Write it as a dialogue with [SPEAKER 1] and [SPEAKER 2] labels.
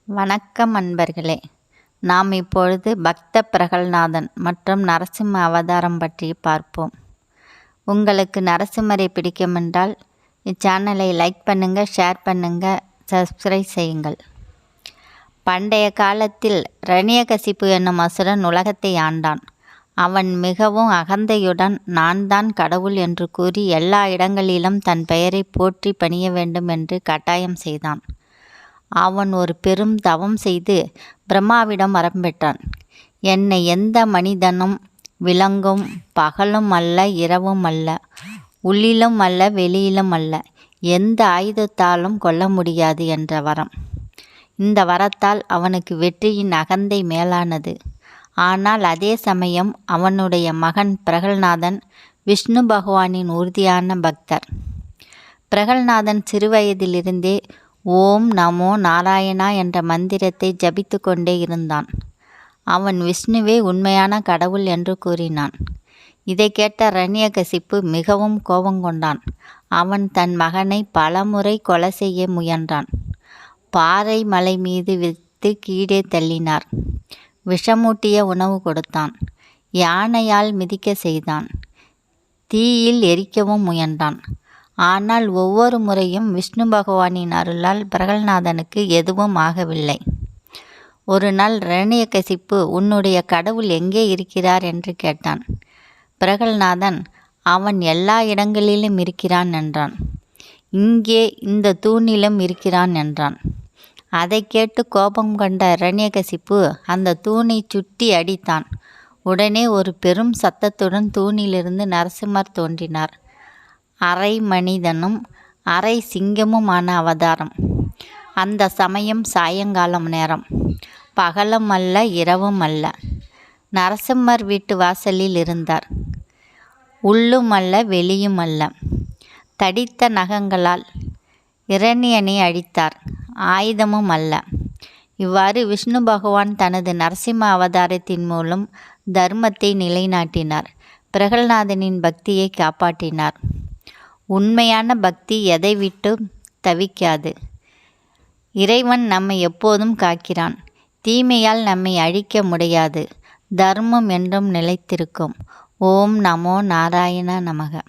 [SPEAKER 1] வணக்கம் அன்பர்களே. நாம் இப்பொழுது பக்த பிரகல்நாதன் மற்றும் நரசிம்ம அவதாரம் பற்றி பார்ப்போம். உங்களுக்கு நரசிம்மரை பிடிக்குமென்றால் இச்சேனலை லைக் பண்ணுங்கள், ஷேர் பண்ணுங்கள், சப்ஸ்கிரைப் செய்யுங்கள். பண்டைய காலத்தில் இரணியகசிப்பு என்னும் அசுரன் உலகத்தை ஆண்டான். அவன் மிகவும் அகந்தையுடன் நான் தான் கடவுள் என்று கூறி எல்லா இடங்களிலும் தன் பெயரை போற்றி பணிய வேண்டும் என்று கட்டாயம் செய்தான். அவன் ஒரு பெரும் தவம் செய்து பிரம்மாவிடம் வரம் பெற்றான். என்னை எந்த மனிதனும் விலங்கும் பகலும் அல்ல இரவும் அல்ல, உள்ளிலும் அல்ல வெளியிலும் அல்ல, எந்த ஆயுதத்தாலும் கொல்ல முடியாது என்ற வரம். இந்த வரத்தால் அவனுக்கு வெற்றியின் அகந்தை மேலானது. ஆனால் அதே சமயம் அவனுடைய மகன் பிரகல்நாதன் விஷ்ணு பகவானின் உறுதியான பக்தர். பிரகல்நாதன் சிறுவயதிலிருந்தே ஓம் நமோ நாராயணா என்ற மந்திரத்தை ஜபித்து கொண்டே இருந்தான். அவன் விஷ்ணுவே உண்மையான கடவுள் என்று கூறினான். இதை கேட்ட இரணியகசிப்பு மிகவும் கோபங்கொண்டான். அவன் தன் மகனை பலமுறை கொலை செய்ய முயன்றான். பாறை மலை மீது விட்டு கீழே தள்ளினார். விஷமூட்டிய உணவு கொடுத்தான். யானையால் மிதிக்க செய்தான். தீயில் எரிக்கவும் முயன்றான். ஆனால் ஒவ்வொரு முறையும் விஷ்ணு பகவானின் அருளால் பிரகல்நாதனுக்கு எதுவும் ஆகவில்லை. ஒரு நாள் இரணியகசிப்பு உன்னுடைய கடவுள் எங்கே இருக்கிறார் என்று கேட்டான். பிரகல்நாதன் அவன் எல்லா இடங்களிலும் இருக்கிறான் என்றான். இங்கே இந்த தூணிலும் இருக்கிறான் என்றான். அதை கேட்டு கோபம் கொண்ட இரணியகசிப்பு அந்த தூணை சுட்டி அடித்தான். உடனே ஒரு பெரும் சத்தத்துடன் தூணிலிருந்து நரசிம்மர் தோன்றினார். அரை மனிதனும் அரை சிங்கமுமான அவதாரம். அந்த சமயம் சாயங்காலம் நேரம். பகலும் அல்ல இரவும் அல்ல. நரசிம்மர் வீட்டு வாசலில் இருந்தார். உள்ளும் அல்ல வெளியும் அல்ல. தடித்த நகங்களால் இரணியனை அழித்தார். ஆயுதமும் அல்ல. இவ்வாறு விஷ்ணு பகவான் தனது நரசிம்ம அவதாரத்தின் மூலம் தர்மத்தை நிலைநாட்டினார். பிரகல்நாதனின் பக்தியை காப்பாற்றினார். உண்மையான பக்தி எதை விட்டு தவிக்காது. இறைவன் நம்மை எப்போதும் காக்கிறான். தீமையால் நம்மை அழிக்க முடியாது. தர்மம் என்றும் நிலைத்திருக்கும். ஓம் நமோ நாராயண நமக.